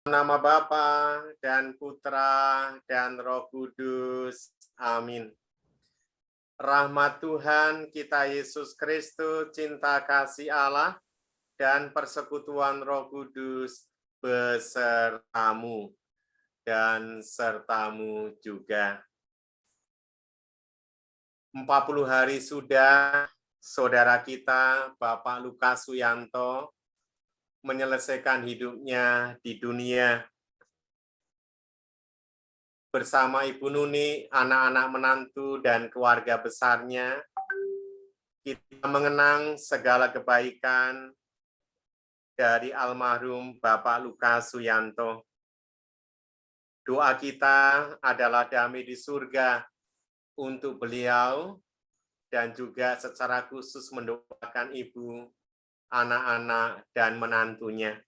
Nama Bapa dan Putra dan Roh Kudus. Amin. Rahmat Tuhan kita Yesus Kristus, cinta kasih Allah, dan persekutuan Roh Kudus besertamu dan sertamu juga. 40 hari sudah saudara kita Bapak Lukas Suyanto menyelesaikan hidupnya di dunia bersama Ibu Nuni, anak-anak menantu, dan keluarga besarnya. Kita mengenang segala kebaikan dari almarhum Bapak Lukas Suyanto. Doa kita adalah damai di surga untuk beliau dan juga secara khusus mendoakan ibu, anak-anak, dan menantunya.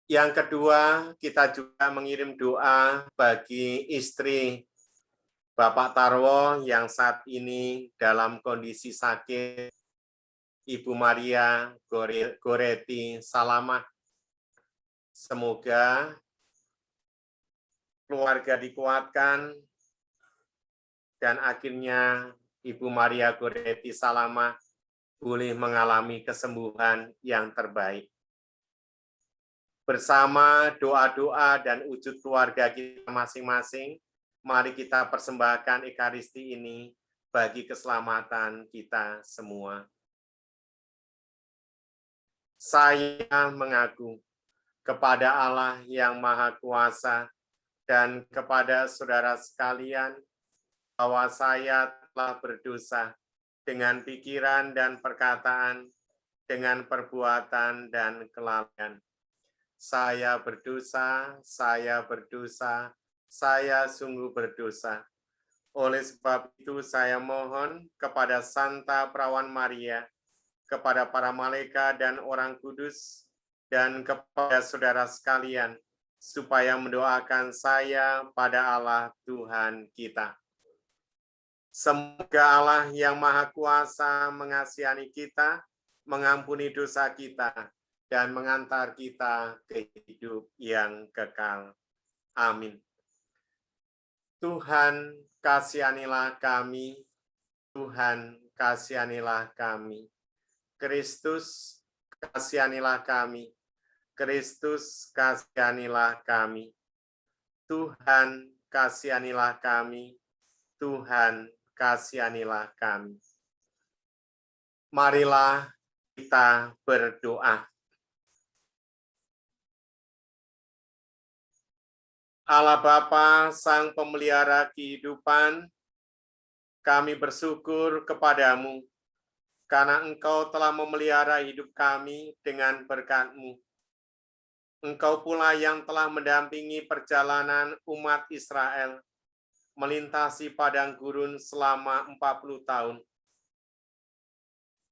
Yang kedua, kita juga mengirim doa bagi istri Bapak Tarwo yang saat ini dalam kondisi sakit, Ibu Maria Goreti Salamah. Semoga keluarga dikuatkan dan akhirnya Ibu Maria Goreti Salamah boleh mengalami kesembuhan yang terbaik. Bersama doa-doa dan wujud keluarga kita masing-masing, mari kita persembahkan Ekaristi ini bagi keselamatan kita semua. Saya mengaku kepada Allah yang Maha Kuasa dan kepada saudara sekalian bahwa saya telah berdosa dengan pikiran dan perkataan, dengan perbuatan dan kelalaian. Saya berdosa, saya sungguh berdosa. Oleh sebab itu saya mohon kepada Santa Perawan Maria, kepada para malaikat dan orang kudus, dan kepada saudara sekalian, supaya mendoakan saya pada Allah Tuhan kita. Semoga Allah yang Maha Kuasa mengasihani kita, mengampuni dosa kita, dan mengantar kita ke hidup yang kekal. Amin. Tuhan, kasihanilah kami. Tuhan, kasihanilah kami. Kristus, kasihanilah kami. Kristus, kasihanilah kami. Tuhan, kasihanilah kami. Tuhan, kasihanilah kami. Marilah kita berdoa. Allah Bapa, Sang Pemelihara kehidupan, kami bersyukur kepadamu karena Engkau telah memelihara hidup kami dengan berkat-Mu. Engkau pula yang telah mendampingi perjalanan umat Israel melintasi padang gurun selama 40 tahun.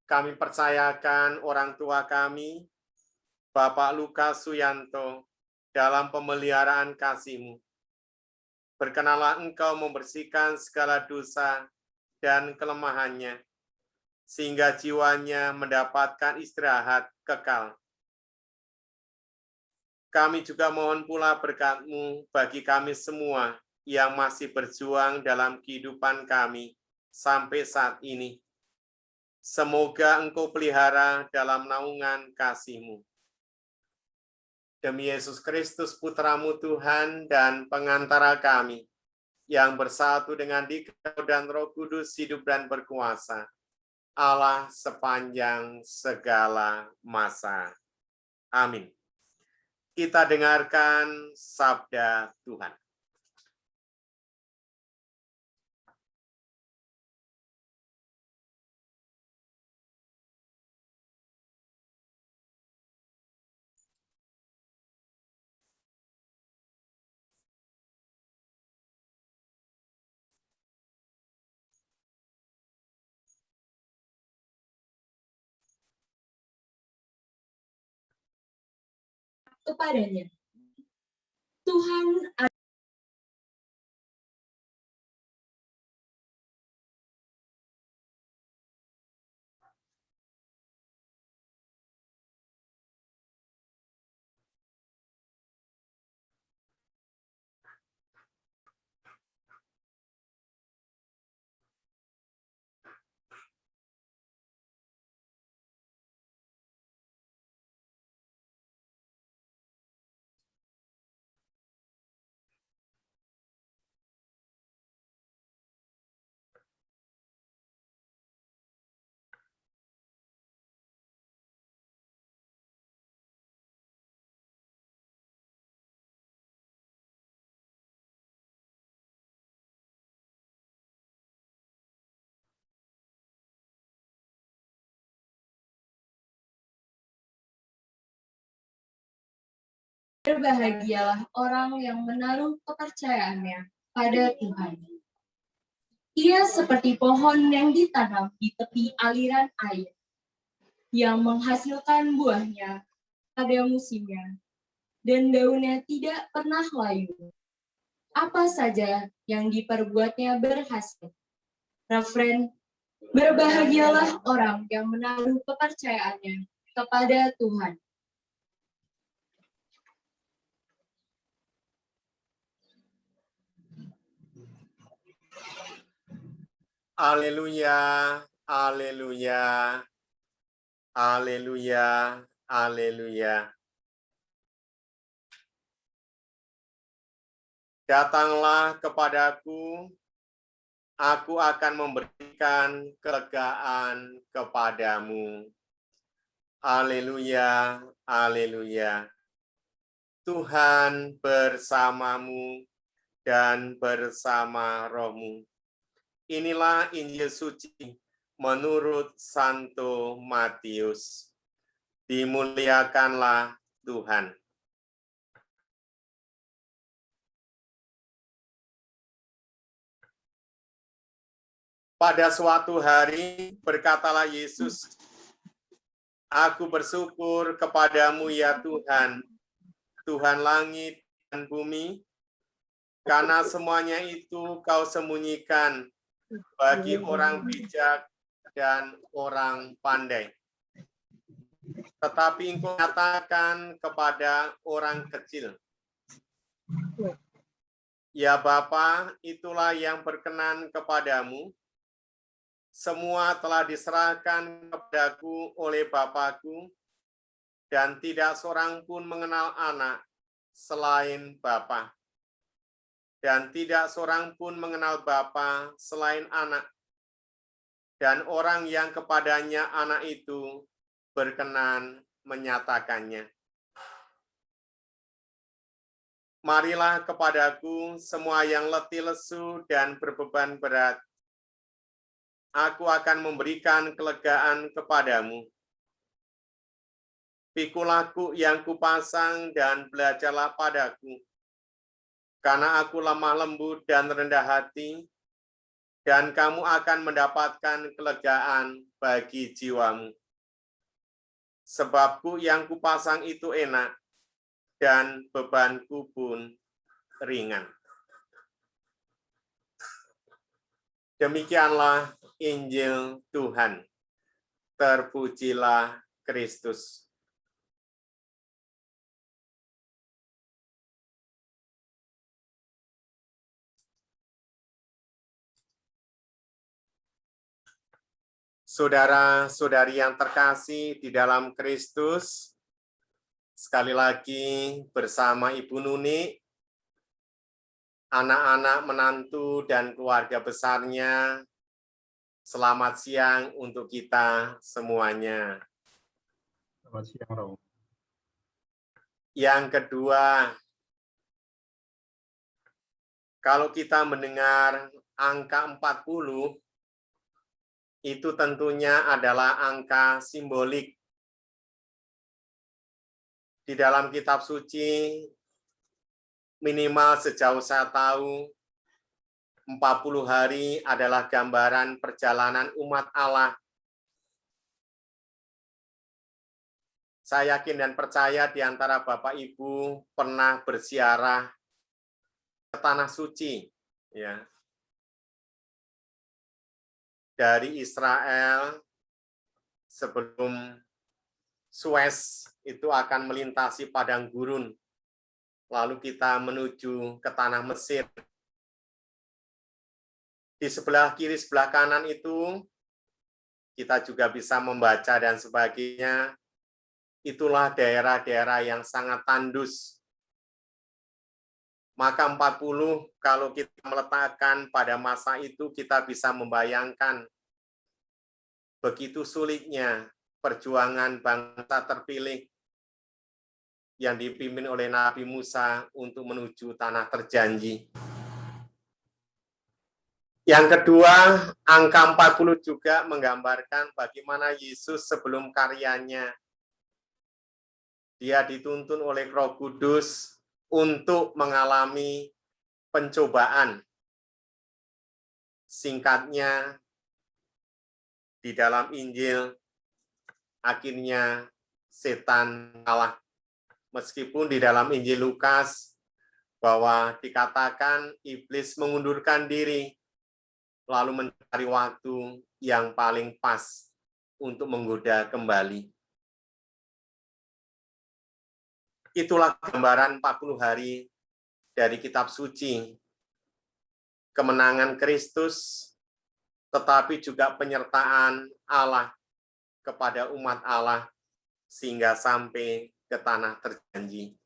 Kami percayakan orang tua kami, Bapak Lukas Suyanto, dalam pemeliharaan kasih-Mu. Berkenanlah Engkau membersihkan segala dosa dan kelemahannya, sehingga jiwanya mendapatkan istirahat kekal. Kami juga mohon pula berkat-Mu bagi kami semua yang masih berjuang dalam kehidupan kami sampai saat ini. Semoga Engkau pelihara dalam naungan kasih-Mu. Demi Yesus Kristus, Putra-Mu Tuhan dan pengantara kami, yang bersatu dengan Dikau dan Roh Kudus hidup dan berkuasa, Allah sepanjang segala masa. Amin. Kita dengarkan sabda Tuhan. Kepadanya, Tuhan Berbahagialah orang yang menaruh kepercayaannya pada Tuhan. Ia seperti pohon yang ditanam di tepi aliran air, yang menghasilkan buahnya pada musimnya, dan daunnya tidak pernah layu. Apa saja yang diperbuatnya berhasil. Refren, berbahagialah orang yang menaruh kepercayaannya kepada Tuhan. Haleluya, haleluya, haleluya, haleluya. Datanglah kepadaku, aku akan memberikan kelegaan kepadamu. Haleluya, haleluya. Tuhan bersamamu dan bersama rohmu. Inilah Injil suci menurut Santo Matius. Dimuliakanlah Tuhan. Pada suatu hari berkatalah Yesus, "Aku bersyukur kepadamu ya Tuhan, Tuhan langit dan bumi, karena semuanya itu kau sembunyikan bagi orang bijak dan orang pandai. Tetapi engkau katakan kepada orang kecil. Ya Bapa, itulah yang berkenan kepadamu. Semua telah diserahkan kepadaku oleh Bapakku, dan tidak seorang pun mengenal anak selain Bapa. Dan tidak seorang pun mengenal Bapa selain anak. Dan orang yang kepadanya anak itu berkenan menyatakannya. Marilah kepadaku semua yang letih lesu dan berbeban berat. Aku akan memberikan kelegaan kepadamu. Pikulah yang kupasang dan belajarlah padaku. Karena aku lemah lembut dan rendah hati, dan kamu akan mendapatkan kelegaan bagi jiwamu. Sebab yang kupasang itu enak, dan bebanku pun ringan." Demikianlah Injil Tuhan. Terpujilah Kristus. Saudara-saudari yang terkasih di dalam Kristus, sekali lagi bersama Ibu Nuni, anak-anak, menantu, dan keluarga besarnya, selamat siang untuk kita semuanya. Selamat siang, Romo. Yang kedua, kalau kita mendengar angka 40, itu tentunya adalah angka simbolik. Di dalam kitab suci, minimal sejauh saya tahu, 40 hari adalah gambaran perjalanan umat Allah. Saya yakin dan percaya di antara Bapak Ibu pernah berziarah ke Tanah Suci, ya. Dari Israel sebelum Suez itu akan melintasi padang gurun. Lalu kita menuju ke tanah Mesir. Di sebelah kiri, sebelah kanan itu kita juga bisa membaca dan sebagainya. Itulah daerah-daerah yang sangat tandus. Maka 40 kalau kita meletakkan pada masa itu, kita bisa membayangkan begitu sulitnya perjuangan bangsa terpilih yang dipimpin oleh Nabi Musa untuk menuju tanah terjanji. Yang kedua, angka 40 juga menggambarkan bagaimana Yesus sebelum karyanya Dia dituntun oleh Roh Kudus untuk mengalami pencobaan. Singkatnya, di dalam Injil, akhirnya setan kalah. Meskipun di dalam Injil Lukas, bahwa dikatakan iblis mengundurkan diri, lalu mencari waktu yang paling pas untuk menggoda kembali. Itulah gambaran 40 hari dari kitab suci. Kemenangan Kristus, tetapi juga penyertaan Allah kepada umat Allah sehingga sampai ke tanah terjanji.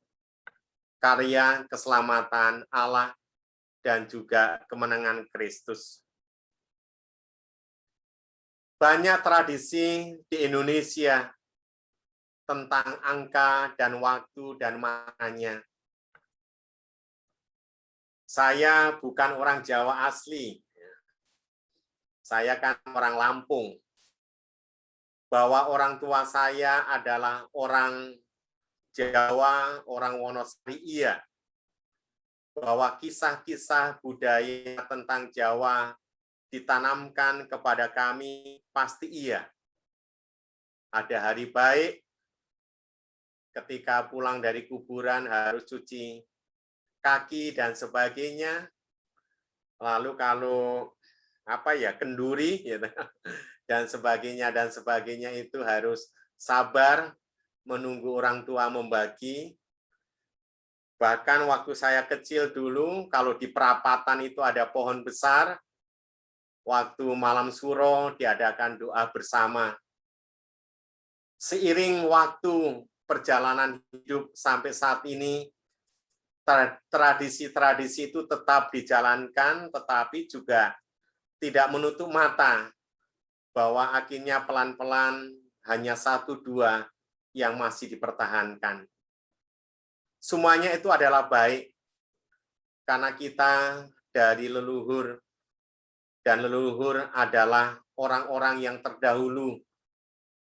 Karya keselamatan Allah dan juga kemenangan Kristus. Banyak tradisi di Indonesia tentang angka dan waktu dan maknanya. Saya bukan orang Jawa asli. Saya kan orang Lampung. Bahwa orang tua saya adalah orang Jawa, orang Wonosari, iya. Bahwa kisah-kisah budaya tentang Jawa ditanamkan kepada kami, pasti iya. Ada hari baik, ketika pulang dari kuburan harus cuci kaki dan sebagainya. Lalu kalau kenduri gitu, dan sebagainya itu harus sabar menunggu orang tua membagi. Bahkan waktu saya kecil dulu, kalau di perapatan itu ada pohon besar, waktu malam suro diadakan doa bersama. Seiring waktu perjalanan hidup sampai saat ini, tradisi-tradisi itu tetap dijalankan, tetapi juga tidak menutup mata bahwa akhirnya pelan-pelan hanya 1-2 yang masih dipertahankan. Semuanya itu adalah baik, karena kita dari leluhur, dan leluhur adalah orang-orang yang terdahulu,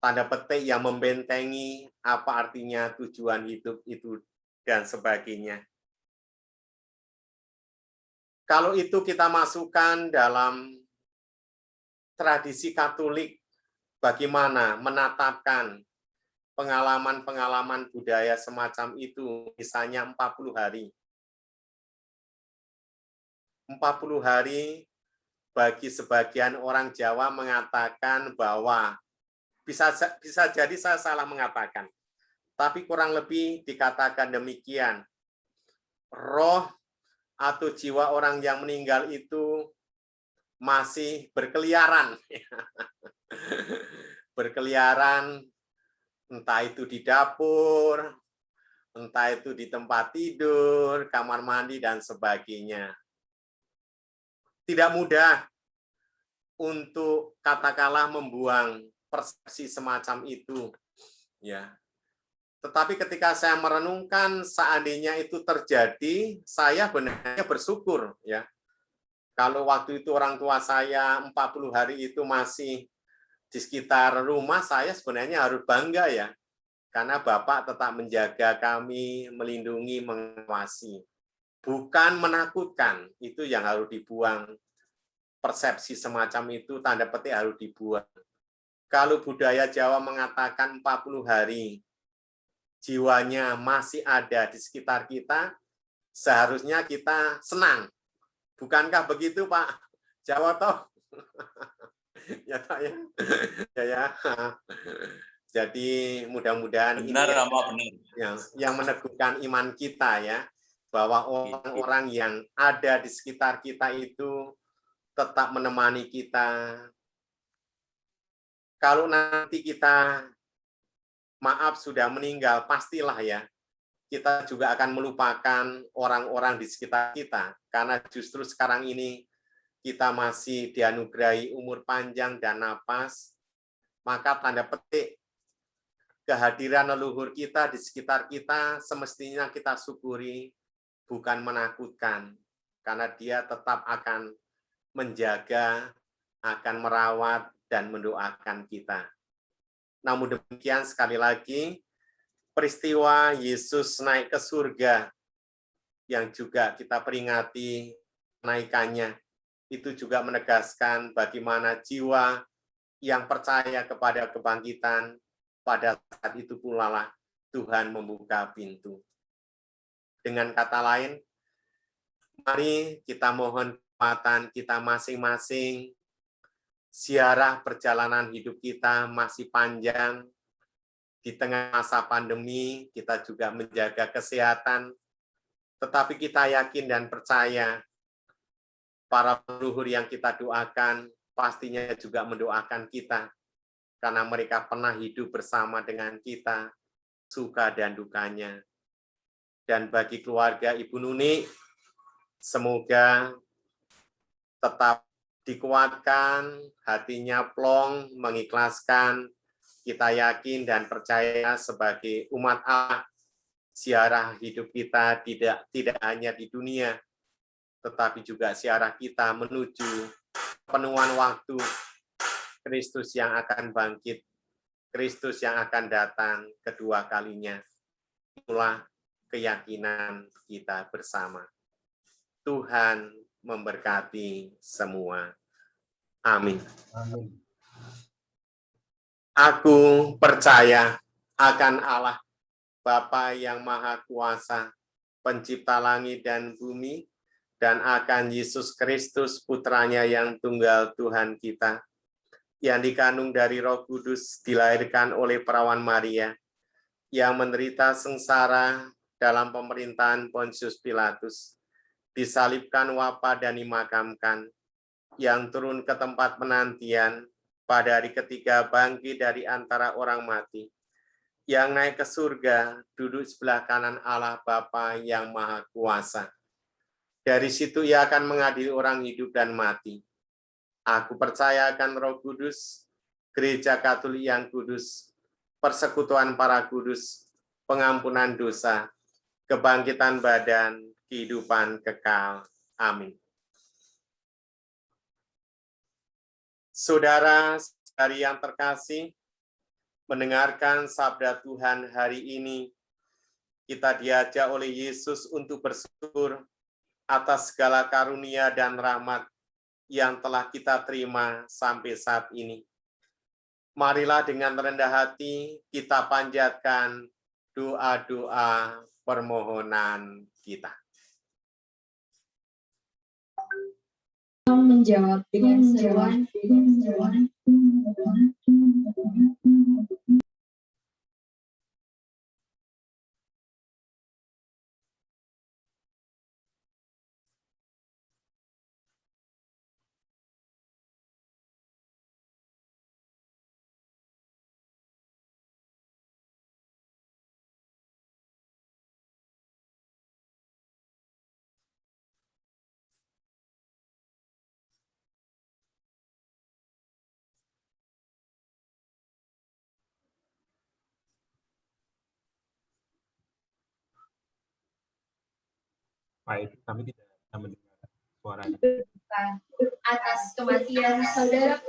tanda petik yang membentengi apa artinya tujuan hidup itu, dan sebagainya. Kalau itu kita masukkan dalam tradisi Katolik, bagaimana menatapkan pengalaman-pengalaman budaya semacam itu, misalnya 40 hari. 40 hari bagi sebagian orang Jawa mengatakan bahwa bisa jadi saya salah mengatakan, tapi kurang lebih dikatakan demikian. Roh atau jiwa orang yang meninggal itu masih berkeliaran. Berkeliaran, entah itu di dapur, entah itu di tempat tidur, kamar mandi, dan sebagainya. Tidak mudah untuk katakanlah membuang persepsi semacam itu, ya. Tetapi ketika saya merenungkan, seandainya itu terjadi, saya benar-benar bersyukur, ya. Kalau waktu itu orang tua saya 40 hari itu masih di sekitar rumah, saya sebenarnya harus bangga, ya. Karena Bapak tetap menjaga kami, melindungi, mengawasi. Bukan menakutkan, itu yang harus dibuang. Persepsi semacam itu, tanda petik, harus dibuang. Kalau budaya Jawa mengatakan 40 hari, jiwanya masih ada di sekitar kita, seharusnya kita senang. Bukankah begitu, Pak Jawa toh? Ya, Pak, ya. Ya. Jadi mudah-mudahan ini yang meneguhkan iman kita, ya, bahwa orang-orang yang ada di sekitar kita itu tetap menemani kita. Kalau nanti kita maaf sudah meninggal, pastilah, ya, kita juga akan melupakan orang-orang di sekitar kita, karena justru sekarang ini kita masih dianugerahi umur panjang dan napas, maka tanda petik kehadiran leluhur kita di sekitar kita semestinya kita syukuri, bukan menakutkan, karena dia tetap akan menjaga, akan merawat, dan mendoakan kita. Namun demikian, sekali lagi, peristiwa Yesus naik ke surga yang juga kita peringati naikannya, itu juga menegaskan bagaimana jiwa yang percaya kepada kebangkitan, pada saat itu pula lah Tuhan membuka pintu. Dengan kata lain, mari kita mohon kekuatan kita masing-masing. Ziarah perjalanan hidup kita masih panjang. Di tengah masa pandemi, kita juga menjaga kesehatan. Tetapi kita yakin dan percaya, para leluhur yang kita doakan, pastinya juga mendoakan kita. Karena mereka pernah hidup bersama dengan kita, suka dan dukanya. Dan bagi keluarga Ibu Nuni, semoga tetap dikuatkan, hatinya plong, mengikhlaskan. Kita yakin dan percaya sebagai umat Allah, ziarah hidup kita tidak hanya di dunia, tetapi juga ziarah kita menuju penuhan waktu, Kristus yang akan bangkit, Kristus yang akan datang kedua kalinya. Itulah keyakinan kita bersama. Tuhan memberkati semua. Amin. Amin. Aku percaya akan Allah, Bapa yang Maha Kuasa, Pencipta langit dan bumi, dan akan Yesus Kristus, Putranya yang tunggal Tuhan kita, yang dikandung dari Roh Kudus, dilahirkan oleh perawan Maria, yang menderita sengsara dalam pemerintahan Pontius Pilatus, disalibkan, wafat dan dimakamkan, yang turun ke tempat penantian, pada hari ketiga bangkit dari antara orang mati, yang naik ke surga, duduk sebelah kanan Allah Bapa yang Maha Kuasa. Dari situ ia akan mengadili orang hidup dan mati. Aku percaya akan Roh Kudus, Gereja Katolik yang kudus, persekutuan para kudus, pengampunan dosa, kebangkitan badan, kehidupan kekal. Amin. Saudara-saudari yang terkasih, mendengarkan sabda Tuhan hari ini, kita diajak oleh Yesus untuk bersyukur atas segala karunia dan rahmat yang telah kita terima sampai saat ini. Marilah dengan rendah hati kita panjatkan doa-doa permohonan kita. Menjawab dengan seruan. Baik, kami tidak bisa mendengar suaranya. Atas kematian saudara.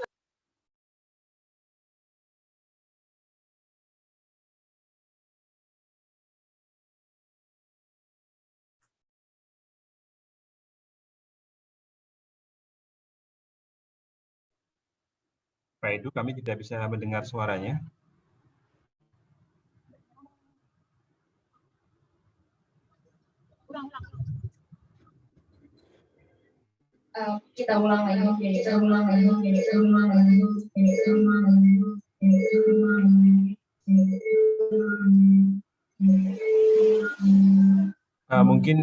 Pak Edu, kami tidak bisa mendengar suaranya. Kita ulang lagi. Mungkin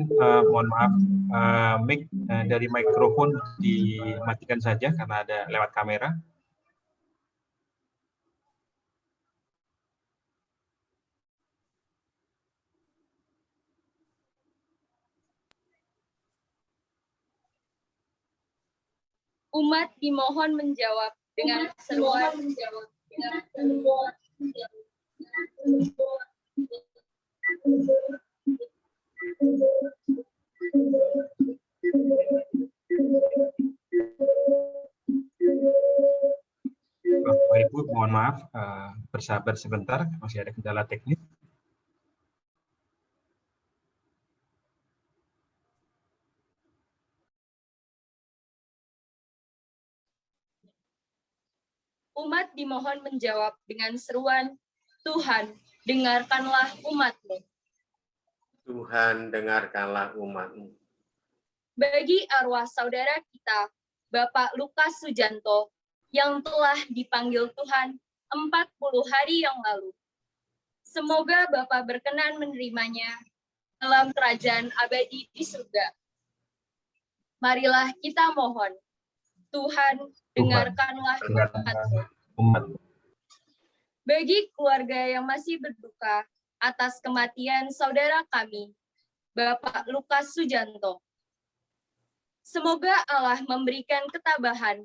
mohon maaf, mic dari mikrofon dimatikan saja karena ada lewat kamera. Umat dimohon menjawab dengan seruan. Bapak Ibu, mohon maaf, bersabar sebentar, masih ada kendala teknis. Umat dimohon menjawab dengan seruan, Tuhan, dengarkanlah umat-Mu. Tuhan, dengarkanlah umat-Mu. Bagi arwah saudara kita, Bapak Lukas Sujanto, yang telah dipanggil Tuhan 40 hari yang lalu. Semoga Bapak berkenan menerimanya dalam kerajaan abadi di surga. Marilah kita mohon, Tuhan, dengarkanlah umat-Mu. Umat. Bagi keluarga yang masih berduka atas kematian saudara kami, Bapak Lukas Sujanto, semoga Allah memberikan ketabahan,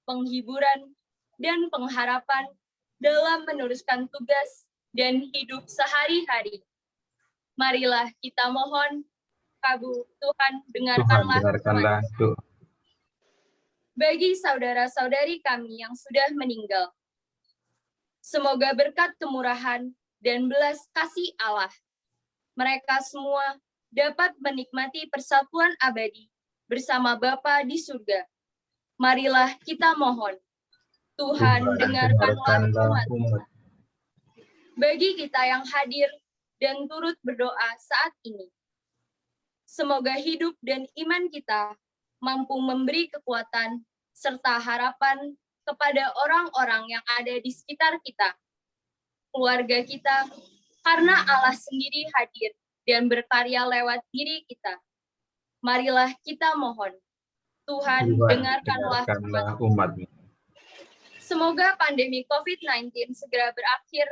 penghiburan, dan pengharapan dalam meneruskan tugas dan hidup sehari-hari. Marilah kita mohon, kabul Tuhan, Tuhan, dengarkanlah dengarkanlah doa. bagi saudara-saudari kami yang sudah meninggal. Semoga berkat kemurahan dan belas kasih Allah, mereka semua dapat menikmati persatuan abadi bersama Bapa di surga. Marilah kita mohon, Tuhan, dengarkanlah umat. Bagi kita yang hadir dan turut berdoa saat ini, semoga hidup dan iman kita mampu memberi kekuatan serta harapan kepada orang-orang yang ada di sekitar kita, keluarga kita, karena Allah sendiri hadir dan berkarya lewat diri kita. Marilah kita mohon, Tuhan, dengarkanlah umat. Semoga pandemi COVID-19 segera berakhir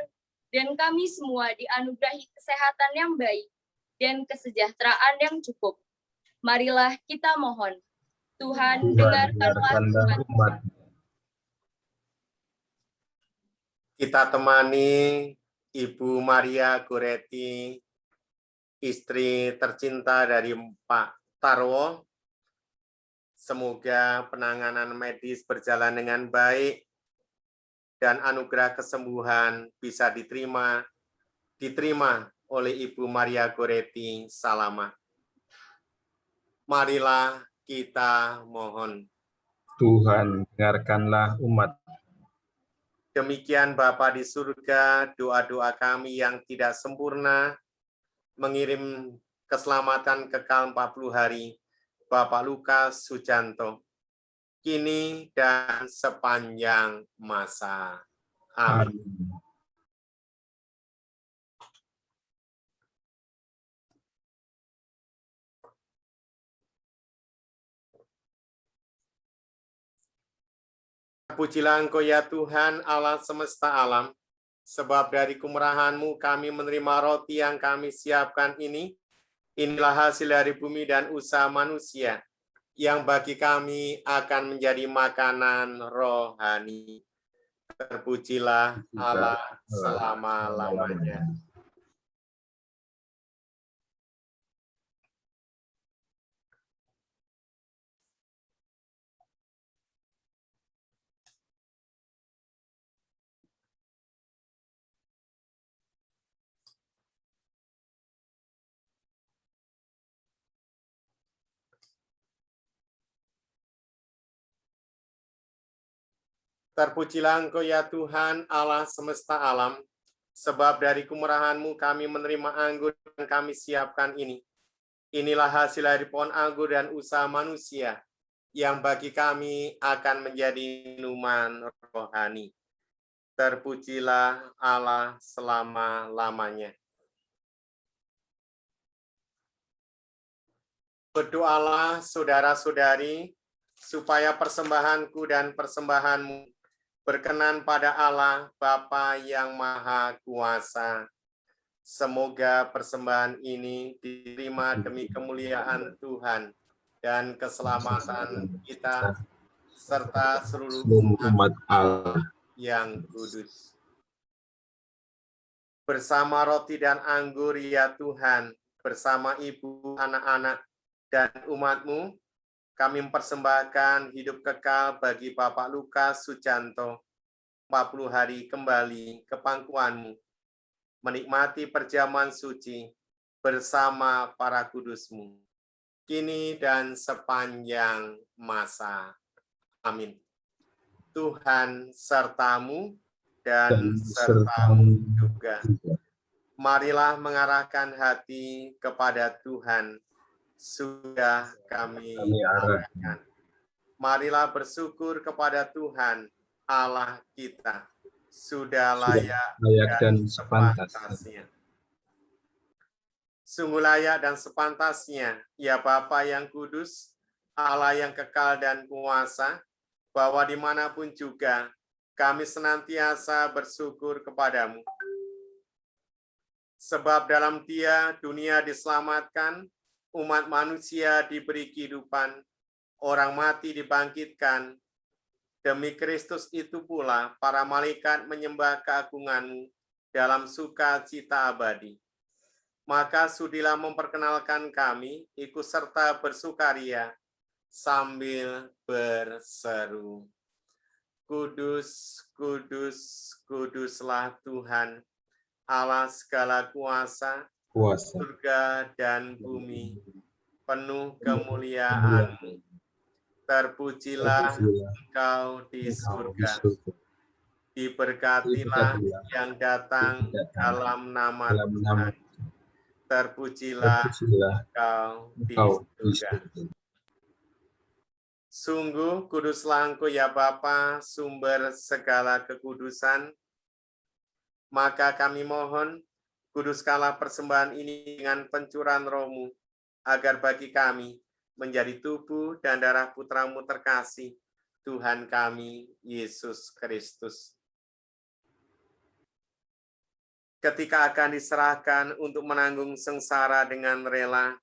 dan kami semua dianugerahi kesehatan yang baik dan kesejahteraan yang cukup. Marilah kita mohon, Tuhan, dengarkanlah umat. Kita temani Ibu Maria Goretti, istri tercinta dari Pak Tarwo. Semoga penanganan medis berjalan dengan baik dan anugerah kesembuhan bisa diterima oleh Ibu Maria Goretti Salama. Marilah kita mohon. Tuhan, dengarkanlah umat. Demikian Bapa di surga, doa-doa kami yang tidak sempurna, mengirim keselamatan kekal 40 hari, Bapak Lukas Sujanto, kini dan sepanjang masa. Amin. Pujilah Engkau ya Tuhan Allah semesta alam, sebab dari kemurahan-Mu kami menerima roti yang kami siapkan ini. Inilah hasil dari bumi dan usaha manusia, yang bagi kami akan menjadi makanan rohani. Terpujilah Allah selama-lamanya. Terpujilah Engkau ya Tuhan Allah semesta alam, sebab dari kemurahan-Mu kami menerima anggur yang kami siapkan ini. Inilah hasil dari pohon anggur dan usaha manusia, yang bagi kami akan menjadi minuman rohani. Terpujilah Allah selama-lamanya. Berdoalah saudara-saudari, supaya persembahanku dan persembahanmu berkenan pada Allah Bapa yang Maha Kuasa. Semoga persembahan ini diterima demi kemuliaan Tuhan dan keselamatan kita, serta seluruh umat Allah yang kudus. Bersama roti dan anggur ya Tuhan, bersama ibu, anak-anak, dan umat-Mu, kami mempersembahkan hidup kekal bagi Bapak Lukas Sujanto, 40 hari kembali ke pangkuan-Mu, menikmati perjamuan suci bersama para kudus-Mu, kini dan sepanjang masa. Amin. Tuhan sertamu dan sertamu juga. Marilah mengarahkan hati kepada Tuhan, sudah kami arahkan. Marilah bersyukur kepada Tuhan, Allah kita, sudah layak dan sepantasnya. Sungguh layak dan sepantasnya, ya Bapa yang kudus, Allah yang kekal dan kuasa, bahwa dimanapun juga kami senantiasa bersyukur kepadamu. Sebab dalam Dia dunia diselamatkan, umat manusia diberi kehidupan, orang mati dibangkitkan. Demi Kristus itu pula para malaikat menyembah keagungan-Mu dalam sukacita abadi. Maka sudilah memperkenalkan kami ikut serta bersukaria sambil berseru. Kudus, kudus, kuduslah Tuhan, Allah segala kuasa, surga dan bumi, penuh kemuliaan-Mu. Terpujilah Engkau di surga. Diberkatilah yang datang dalam nama Tuhan. Terpujilah Engkau di surga. Sungguh kuduslah Engkau ya Bapa, sumber segala kekudusan. Maka kami mohon, kuduskanlah persembahan ini dengan pencurahan Roh-Mu, agar bagi kami menjadi tubuh dan darah Putra-Mu terkasih, Tuhan kami, Yesus Kristus. Ketika akan diserahkan untuk menanggung sengsara dengan rela,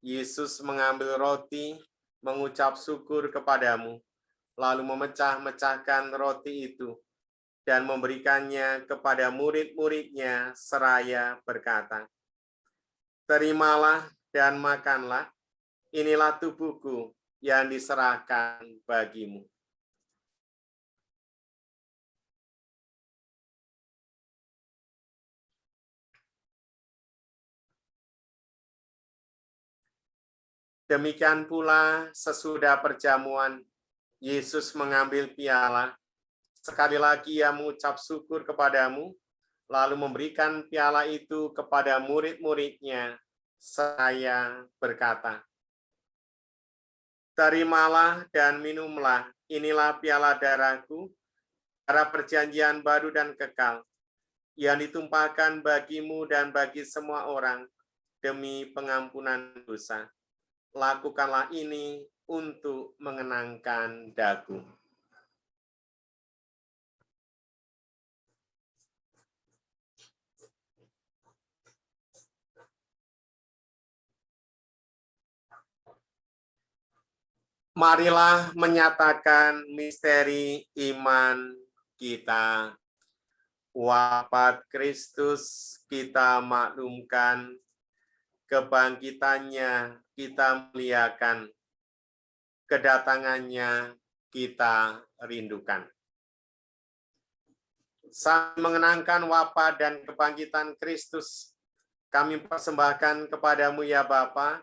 Yesus mengambil roti, mengucap syukur kepadamu, lalu memecah-mecahkan roti itu, dan memberikannya kepada murid-muridnya seraya berkata, "Terimalah dan makanlah, inilah tubuhku yang diserahkan bagimu." Demikian pula sesudah perjamuan, Yesus mengambil piala. Sekali lagi ia mengucap syukur kepadamu, lalu memberikan piala itu kepada murid-muridnya, seraya berkata, "Terimalah dan minumlah, inilah piala darahku, darah perjanjian baru dan kekal, yang ditumpahkan bagimu dan bagi semua orang demi pengampunan dosa. Lakukanlah ini untuk mengenangkan daku." Marilah menyatakan misteri iman kita. Wafat Kristus kita maklumkan, kebangkitannya kita muliakan, kedatangannya kita rindukan. Sambil mengenangkan wafat dan kebangkitan Kristus, kami persembahkan kepadamu ya Bapa,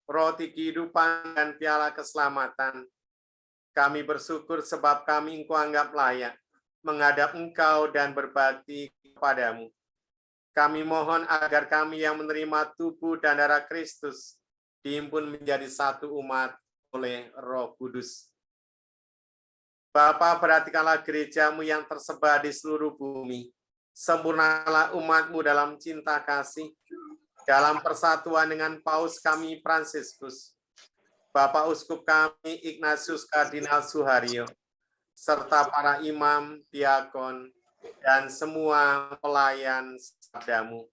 roti kehidupan dan piala keselamatan. Kami bersyukur sebab kami Engkau anggap layak menghadap Engkau dan berbakti kepadamu. Kami mohon agar kami yang menerima tubuh dan darah Kristus dihimpun menjadi satu umat oleh Roh Kudus. Bapa, perhatikanlah gereja-Mu yang tersebar di seluruh bumi. Sempurnalah umat-Mu dalam cinta kasih, dalam persatuan dengan Paus kami Fransiskus, Bapak Uskup kami Ignatius Kardinal Suharyo, serta para imam, diakon, dan semua pelayan sabda-Mu.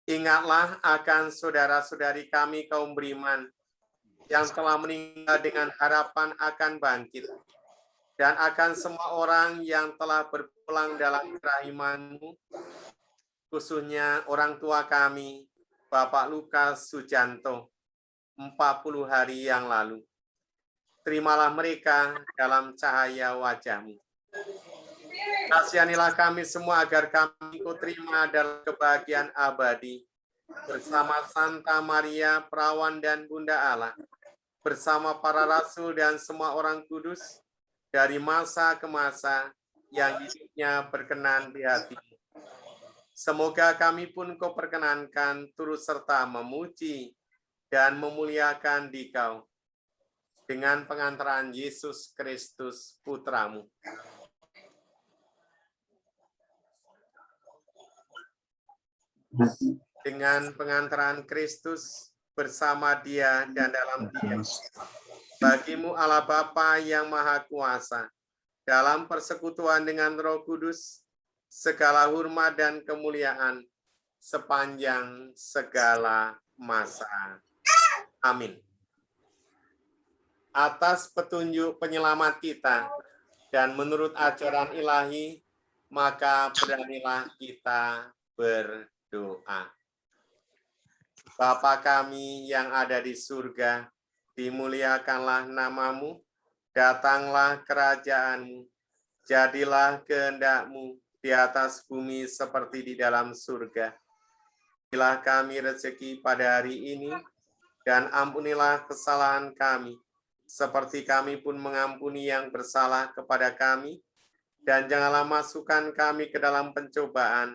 Ingatlah akan saudara-saudari kami kaum beriman yang telah meninggal dengan harapan akan bangkit, dan akan semua orang yang telah berpulang dalam kerahiman-Mu, khususnya orang tua kami, Bapak Lukas Sujanto, 40 hari yang lalu. Terimalah mereka dalam cahaya wajah-Mu. Kasihanilah kami semua agar kami Engkau terima dalam kebahagiaan abadi, bersama Santa Maria, Perawan dan Bunda Allah, bersama para rasul dan semua orang kudus, dari masa ke masa yang hidupnya berkenan di hati-Mu. Semoga kami pun Kau perkenankan turut serta memuji dan memuliakan Dikau dengan pengantaran Yesus Kristus Putra-Mu. Dengan pengantaran Kristus bersama Dia dan dalam Dia. Bagi-Mu Allah Bapa yang Maha Kuasa, dalam persekutuan dengan Roh Kudus, segala hormat dan kemuliaan sepanjang segala masa. Amin. Atas petunjuk penyelamat kita dan menurut ajaran ilahi, maka beranilah kita berdoa. Bapa kami yang ada di surga, dimuliakanlah nama-Mu, datanglah kerajaan-Mu, jadilah kehendak-Mu di atas bumi seperti di dalam surga. Berilah kami rezeki pada hari ini, dan ampunilah kesalahan kami, seperti kami pun mengampuni yang bersalah kepada kami, dan janganlah masukkan kami ke dalam pencobaan,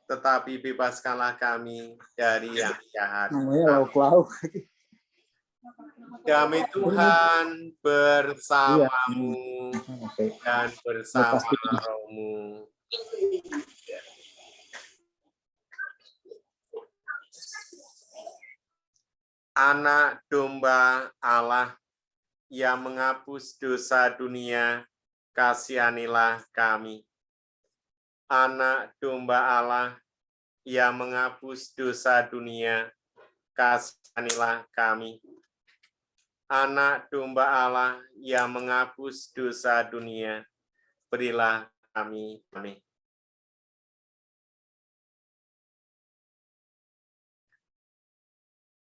tetapi bebaskanlah kami dari yang jahat. Damai Tuhan bersamamu dan bersama rohmu. Anak domba Allah yang menghapus dosa dunia, kasihanilah kami. Anak domba Allah yang menghapus dosa dunia, kasihanilah kami. Anak domba Allah yang menghapus dosa dunia, berilah kami. Amin.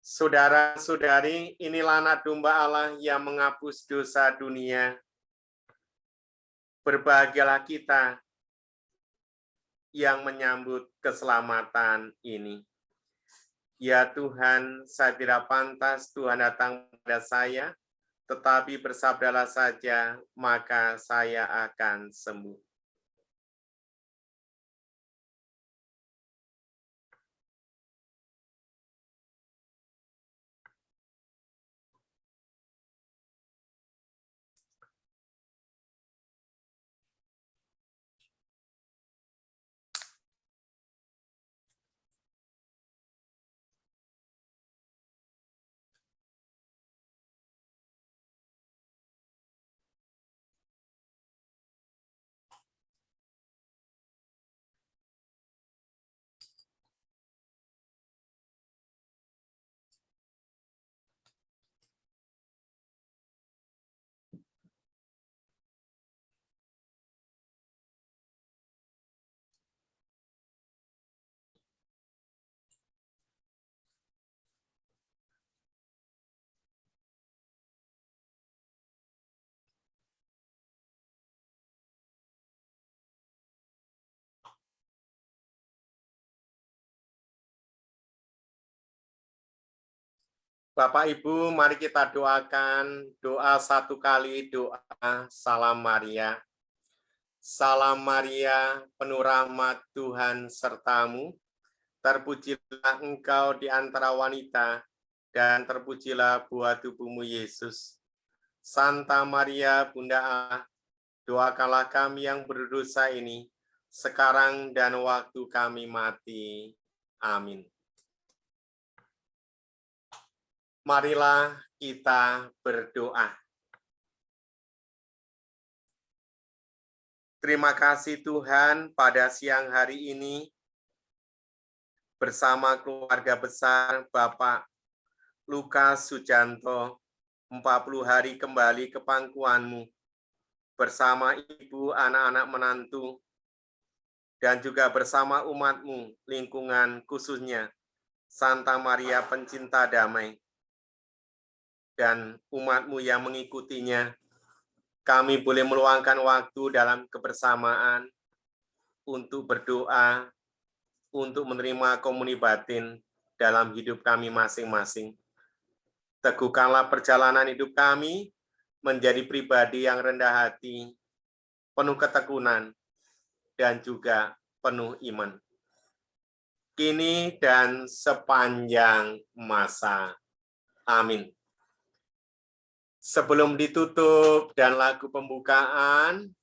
Saudara-saudari, inilah anak domba Allah yang menghapus dosa dunia. Berbahagialah kita yang menyambut keselamatan ini. Ya Tuhan, saya tidak pantas Tuhan datang pada saya, tetapi bersabdalah saja, maka saya akan sembuh. Bapak Ibu, mari kita doakan doa satu kali, doa Salam Maria. Salam Maria, penuh rahmat Tuhan sertamu, terpujilah engkau di antara wanita, dan terpujilah buah tubuhmu Yesus. Santa Maria, Bunda Allah, doakanlah kami yang berdosa ini, sekarang dan waktu kami mati. Amin. Marilah kita berdoa. Terima kasih Tuhan, pada siang hari ini bersama keluarga besar Bapak Lukas Sujanto, 40 hari kembali ke pangkuanmu, bersama ibu, anak-anak menantu, dan juga bersama umatmu, lingkungan khususnya Santa Maria Pencinta Damai, dan umatmu yang mengikutinya, kami boleh meluangkan waktu dalam kebersamaan untuk berdoa, untuk menerima komuni batin dalam hidup kami masing-masing. Teguhkanlah perjalanan hidup kami, menjadi pribadi yang rendah hati, penuh ketekunan, dan juga penuh iman. Kini dan sepanjang masa. Amin. Sebelum ditutup dan lagu pembukaan,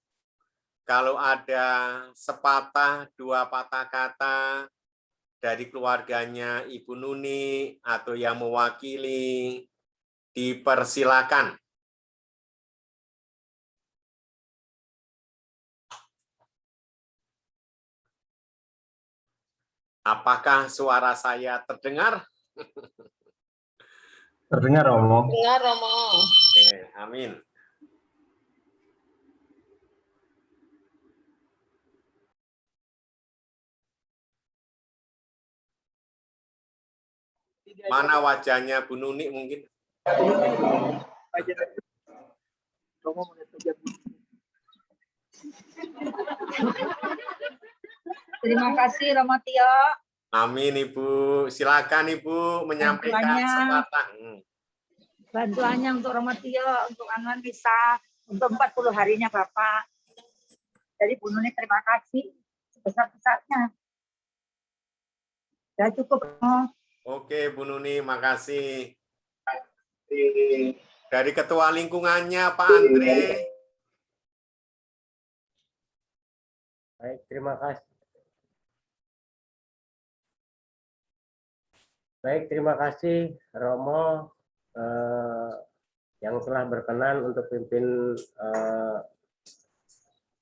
kalau ada sepatah dua patah kata dari keluarganya Ibu Nuni atau yang mewakili, dipersilakan. Apakah suara saya terdengar? Terdengar, Romo. Dengar, Romo. Oke, amin. Mana wajahnya Bu Nuni mungkin? Terima kasih, Romo Tio. Amin, Ibu. Silakan Ibu menyampaikan Bantuannya. sepatah. Bantuannya untuk Romo Tio, untuk anuan bisa, untuk 40 harinya Bapak. Jadi Bu Nuni terima kasih sebesar-besarnya. Ya cukup. Oke, Bu Nuni, makasih. Dari Ketua Lingkungannya, Pak Andre. Baik, terima kasih. Baik, terima kasih Romo yang telah berkenan untuk pimpin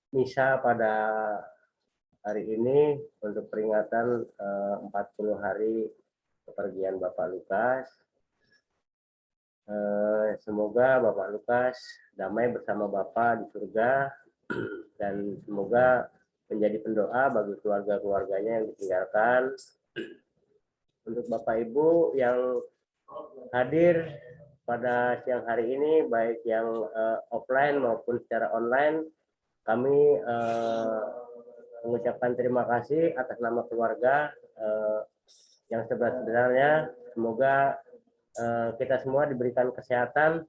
misa pada hari ini untuk peringatan 40 hari kepergian Bapak Lukas. Semoga Bapak Lukas damai bersama Bapak di surga dan semoga menjadi pendoa bagi keluarga-keluarganya yang ditinggalkan. Untuk Bapak Ibu yang hadir pada siang hari ini, baik yang offline maupun secara online, kami mengucapkan terima kasih atas nama keluarga yang sebenarnya. Semoga kita semua diberikan kesehatan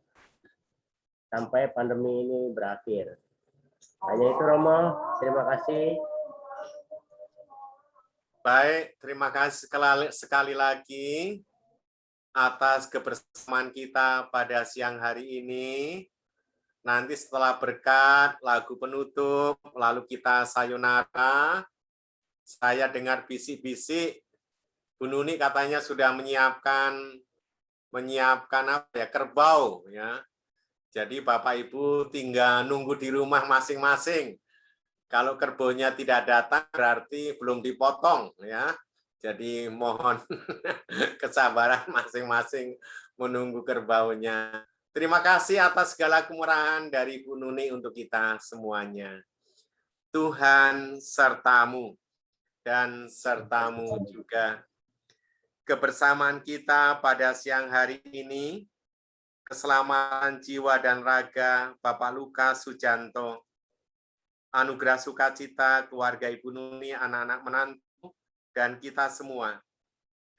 sampai pandemi ini berakhir. Hanya itu, Romo. Terima kasih. Baik, terima kasih sekali lagi atas kebersamaan kita pada siang hari ini. Nanti setelah berkat, lagu penutup, lalu kita sayonara. Saya dengar bisik-bisik, Bu Nuni katanya sudah menyiapkan apa ya, kerbau ya. Jadi Bapak Ibu tinggal nunggu di rumah masing-masing. Kalau kerbaunya tidak datang berarti belum dipotong ya. Jadi mohon kesabaran masing-masing menunggu kerbaunya. Terima kasih atas segala kemurahan dari Bu Nuni untuk kita semuanya. Tuhan sertamu dan sertamu juga. Kebersamaan kita pada siang hari ini, keselamatan jiwa dan raga Bapak Lukas Sujanto, anugerah sukacita keluarga Ibu Nuni, anak-anak menantu, dan kita semua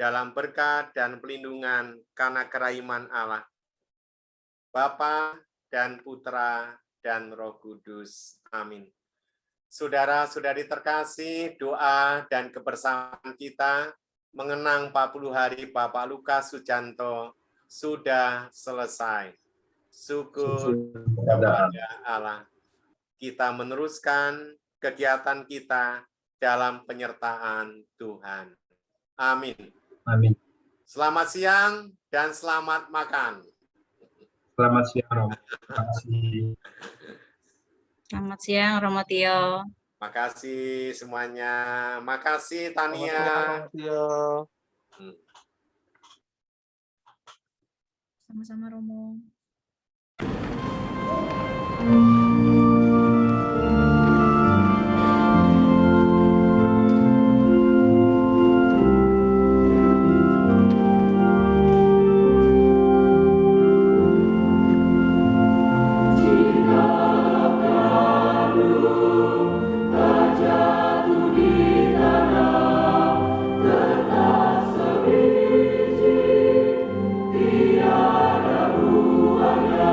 dalam berkat dan pelindungan karena kerahiman Allah, Bapa dan Putra dan Roh Kudus. Amin. Saudara-saudari terkasih, doa dan kebersamaan kita mengenang 40 hari Bapak Lukas Sujanto sudah selesai. Syukur kepada Allah. Kita meneruskan kegiatan kita dalam penyertaan Tuhan. Amin. Amin. Selamat siang dan selamat makan. Selamat siang, Romo. Terima kasih. Selamat siang, Romo Tio. Makasih semuanya. Makasih Tania. Sama-sama, Romo. Tiada ruangnya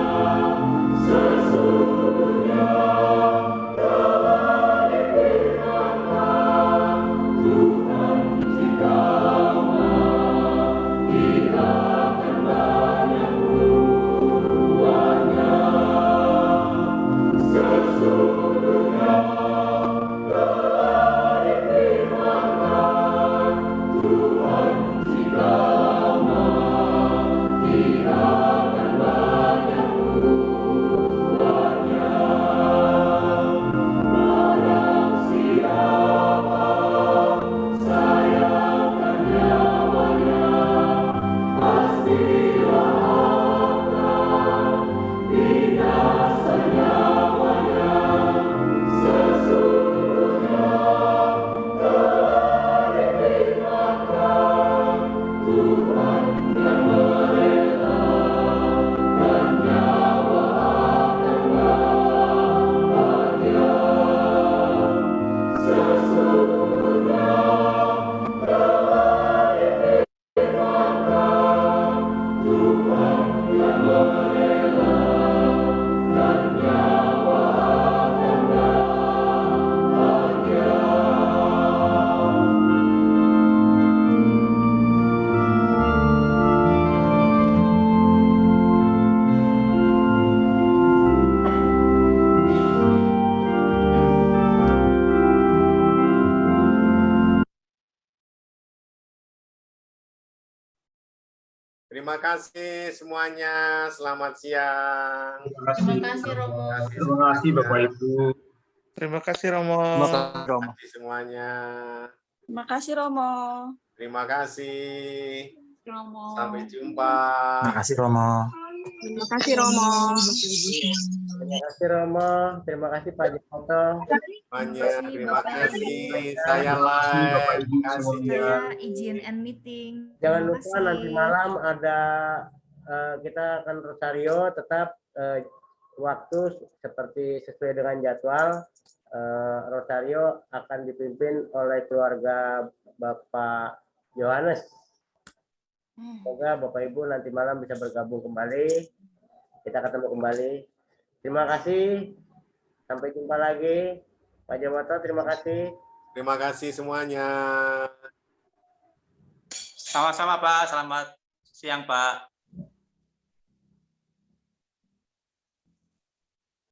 Terima kasih semuanya. Selamat siang. Terima kasih Romo. Terima kasih Bapak Ibu. Terima kasih Romo. Terima kasih semuanya. Terima kasih Romo. Terima kasih. Romo. Sampai jumpa. Terima kasih Romo. Terima kasih Romo. Terima kasih Romo, terima kasih Pak Joko. Semuanya, terima Bapak kasih. Ibu. Saya live. Bapak Ibu Terima kasih. semuanya. Saya izin end meeting. Jangan Terima lupa kasih. nanti malam ada kita akan rosario, tetap waktu seperti sesuai dengan jadwal. Rosario akan dipimpin oleh keluarga Bapak Yohanes. Semoga Bapak Ibu nanti malam bisa bergabung kembali. Kita ketemu kembali. Terima kasih. Sampai jumpa lagi. Pak Jawato, terima kasih. Terima kasih semuanya. Sama-sama Pak, selamat siang Pak.